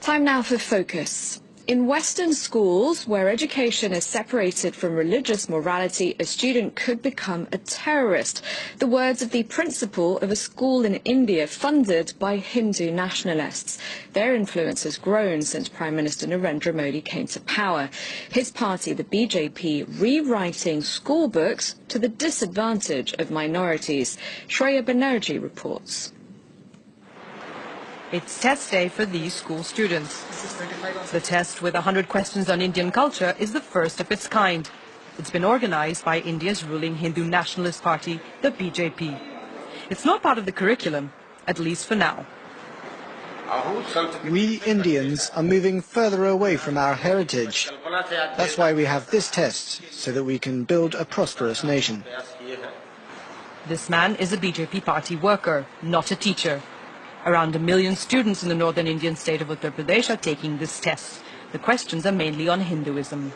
Time now for Focus. In Western schools, where education is separated from religious morality, a student could become a terrorist. The words of the principal of a school in India funded by Hindu nationalists. Their influence has grown since Prime Minister Narendra Modi came to power. His party, the BJP, rewriting school books to the disadvantage of minorities. Shreya Banerjee reports. It's test day for these school students. The test, with 100 questions on Indian culture, is the first of its kind. It's been organized by India's ruling Hindu nationalist party, the BJP. It's not part of the curriculum, at least for now. We Indians are moving further away from our heritage. That's why we have this test, so that we can build a prosperous nation. This man is a BJP party worker, not a teacher. Around 1 million students in the northern Indian state of Uttar Pradesh are taking this test. The questions are mainly on Hinduism.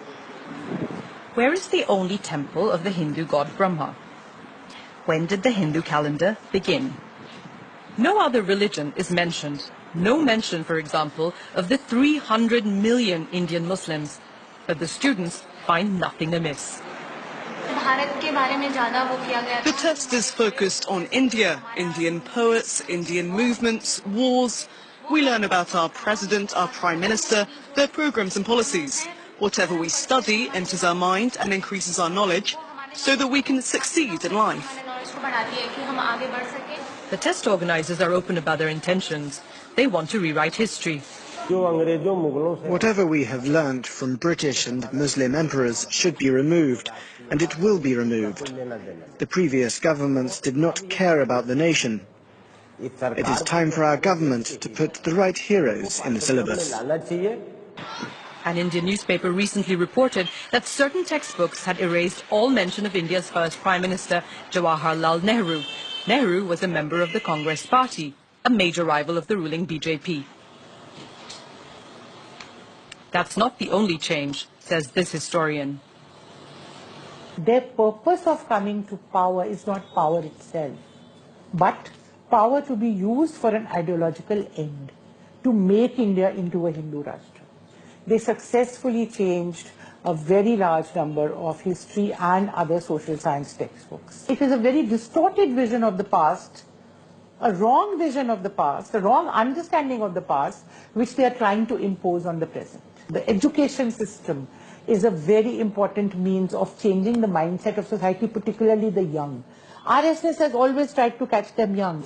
Where is the only temple of the Hindu god Brahma? When did the Hindu calendar begin? No other religion is mentioned. No mention, for example, of the 300 million Indian Muslims. But the students find nothing amiss. The test is focused on India, Indian poets, Indian movements, wars. We learn about our president, our prime minister, their programs and policies. Whatever we study enters our mind and increases our knowledge so that we can succeed in life. The test organizers are open about their intentions. They want to rewrite history. Whatever we have learnt from British and Muslim emperors should be removed, and it will be removed. The previous governments did not care about the nation. It is time for our government to put the right heroes in the syllabus. An Indian newspaper recently reported that certain textbooks had erased all mention of India's first Prime Minister, Jawaharlal Nehru. Nehru was a member of the Congress party, a major rival of the ruling BJP. That's not the only change, says this historian. Their purpose of coming to power is not power itself, but power to be used for an ideological end, to make India into a Hindu Rashtra. They successfully changed a very large number of history and other social science textbooks. It is a very distorted vision of the past, a wrong vision of the past, a wrong understanding of the past, which they are trying to impose on the present. The education system is a very important means of changing the mindset of society, particularly the young. RSS has always tried to catch them young.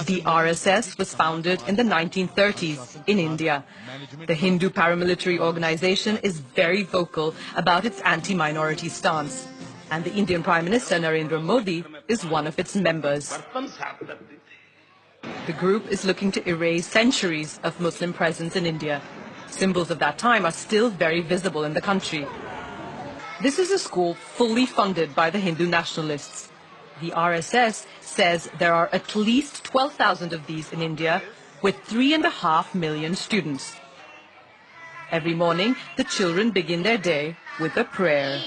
The RSS was founded in the 1930s in India. The Hindu paramilitary organization is very vocal about its anti-minority stance. And the Indian Prime Minister Narendra Modi is one of its members. The group is looking to erase centuries of Muslim presence in India. Symbols of that time are still very visible in the country. This is a school fully funded by the Hindu nationalists. The RSS says there are at least 12,000 of these in India, with 3.5 million students. Every morning, the children begin their day with a prayer.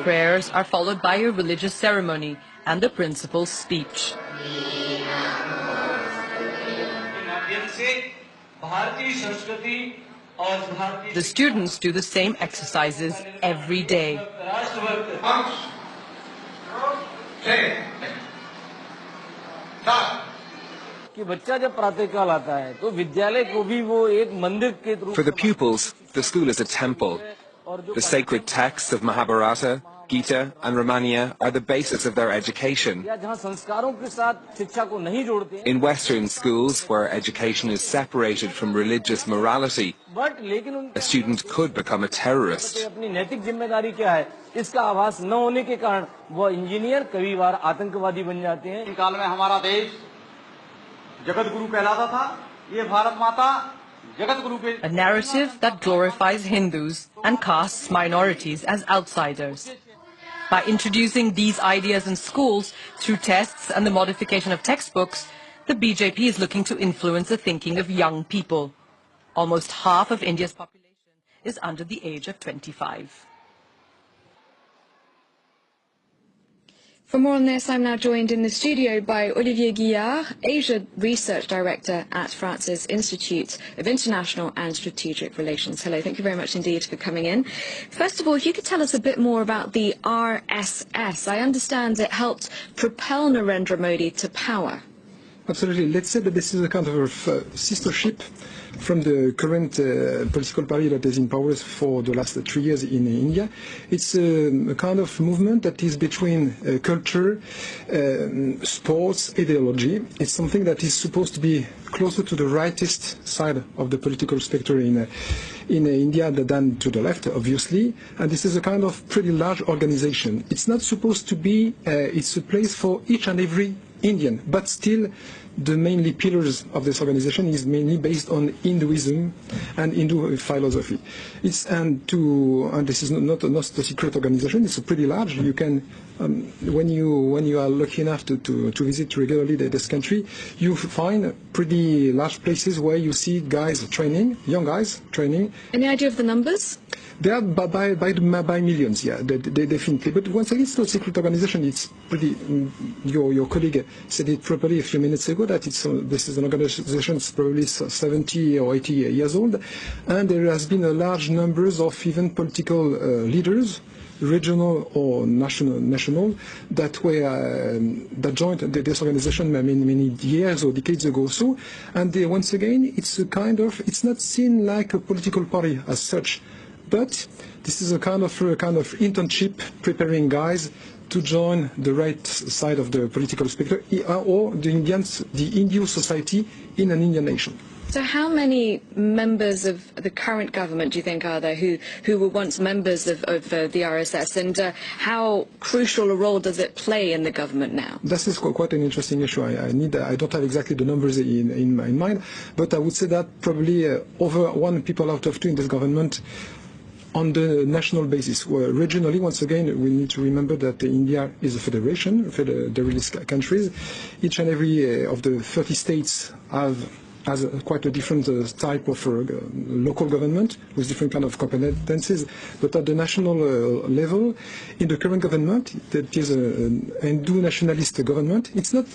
Prayers are followed by a religious ceremony and the principal's speech. The students do the same exercises every day. For the pupils, the school is a temple. The sacred texts of Mahabharata, Gita and Ramayana are the basis of their education. In Western schools, where education is separated from religious morality, a student could become a terrorist. A narrative that glorifies Hindus and casts minorities as outsiders. By introducing these ideas in schools through tests and the modification of textbooks, the BJP is looking to influence the thinking of young people. Almost half of India's population is under the age of 25. For more on this, I'm now joined in the studio by Olivier Guillard, Asia Research Director at France's Institute of International and Strategic Relations. Hello, thank you very much indeed for coming in. First of all, if you could tell us a bit more about the RSS. I understand it helped propel Narendra Modi to power. Absolutely. Let's say that this is a kind of a sister ship from the current political party that is in power for the last 3 years in India. It's a kind of movement that is between culture, sports, ideology. It's something that is supposed to be closer to the rightist side of the political spectrum in India than to the left, obviously. And this is a kind of pretty large organization. It's not supposed to be, it's a place for each and every Indian, but still the mainly pillars of this organization is mainly based on Hinduism and Hindu philosophy. And this is not a secret organization. It's a pretty large. You can, when you are lucky enough to visit regularly this country, you find pretty large places where you see guys training, young guys training. Any idea of the numbers? They are by millions, yeah, they definitely. But once again, it's not a secret organization. It's pretty. Your colleague said it properly a few minutes ago that this is an organization that's probably 70 or 80 years old, and there has been a large numbers of even political leaders, regional or national, that joined this organization many years or decades ago. So, and once again, it's it's not seen like a political party as such. But this is a kind of internship preparing guys to join the right side of the political spectrum or the Hindu society in an Indian nation. So how many members of the current government do you think are there who were once members of the RSS, and how crucial a role does it play in the government now? This is quite an interesting issue. I don't have exactly the numbers in mind, but I would say that probably over 1 people out of 2 in this government on the national basis. Where regionally, once again, we need to remember that India is a federation, federalist countries. Each and every of the 30 states has quite a different type of local government with different kind of competencies. But at the national level, in the current government, that is an Hindu nationalist government, it's not.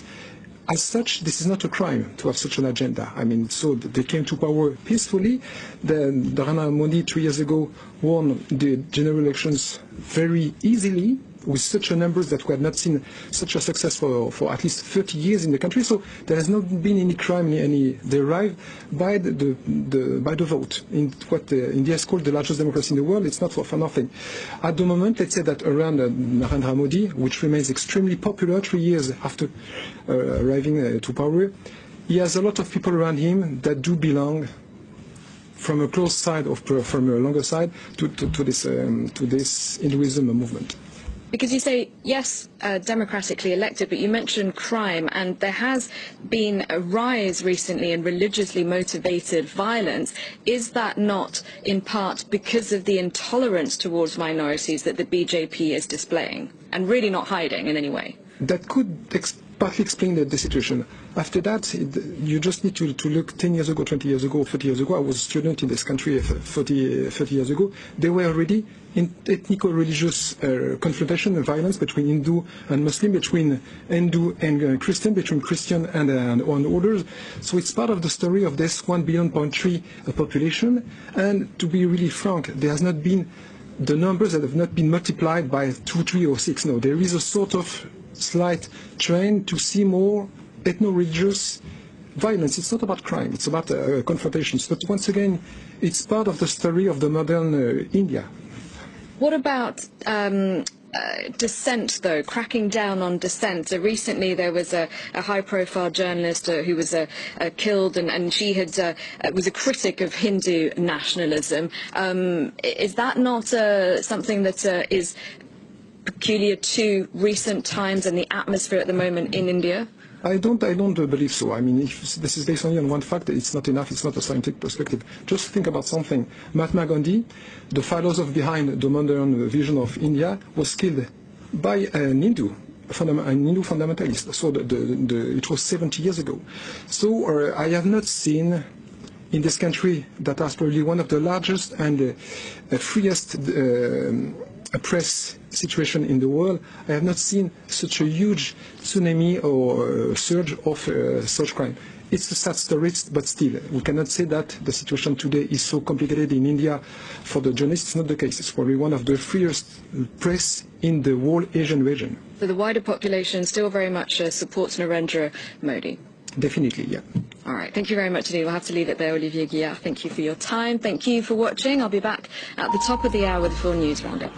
As such, this is not a crime to have such an agenda. I mean, so they came to power peacefully. Narendra Modi 3 years ago won the general elections very easily, with such a numbers that we have not seen such a success for at least 30 years in the country. So there has not been any crime, they arrived by the vote in what India is called the largest democracy in the world. It's not for nothing. At the moment, let's say that around Narendra Modi, which remains extremely popular 3 years after arriving to power, he has a lot of people around him that do belong from a close side or from a longer side to this Hinduism movement. Because you say, yes, democratically elected, but you mentioned crime, and there has been a rise recently in religiously motivated violence. Is that not in part because of the intolerance towards minorities that the BJP is displaying, and really not hiding in any way? That could partly explain the situation. After that, you just need to look 10 years ago, 20 years ago, 30 years ago. I was a student in this country 30 years ago. They were already in ethnico-religious confrontation and violence between Hindu and Muslim, between Hindu and Christian, between Christian and others. So it's part of the story of this 1.3 billion population. And to be really frank, there has not been the numbers that have not been multiplied by 2, 3, or 6. No, there is a sort of slight trend to see more ethno-religious violence. It's not about crime, it's about confrontations. But once again, it's part of the story of the modern India. What about dissent, though, cracking down on dissent? Recently there was a high-profile journalist who was killed, and she was a critic of Hindu nationalism. Is that not something that is peculiar to recent times and the atmosphere at the moment in India? I don't believe so. I mean, if this is based only on one fact, it's not enough. It's not a scientific perspective. Just think about something. Mahatma Gandhi, the philosopher behind the modern vision of India, was killed by an Hindu fundamentalist. So it was 70 years ago. So I have not seen in this country that has probably one of the largest and freest press situation in the world, I have not seen such a huge tsunami or surge of such crime. It's a sad story, but still, we cannot say that the situation today is so complicated in India for the journalists. It's not the case. It's probably one of the freest press in the whole Asian region. So the wider population still very much supports Narendra Modi? Definitely, yeah. All right. Thank you very much indeed. We'll have to leave it there, Olivier Guillard. Thank you for your time. Thank you for watching. I'll be back at the top of the hour with a full news roundup.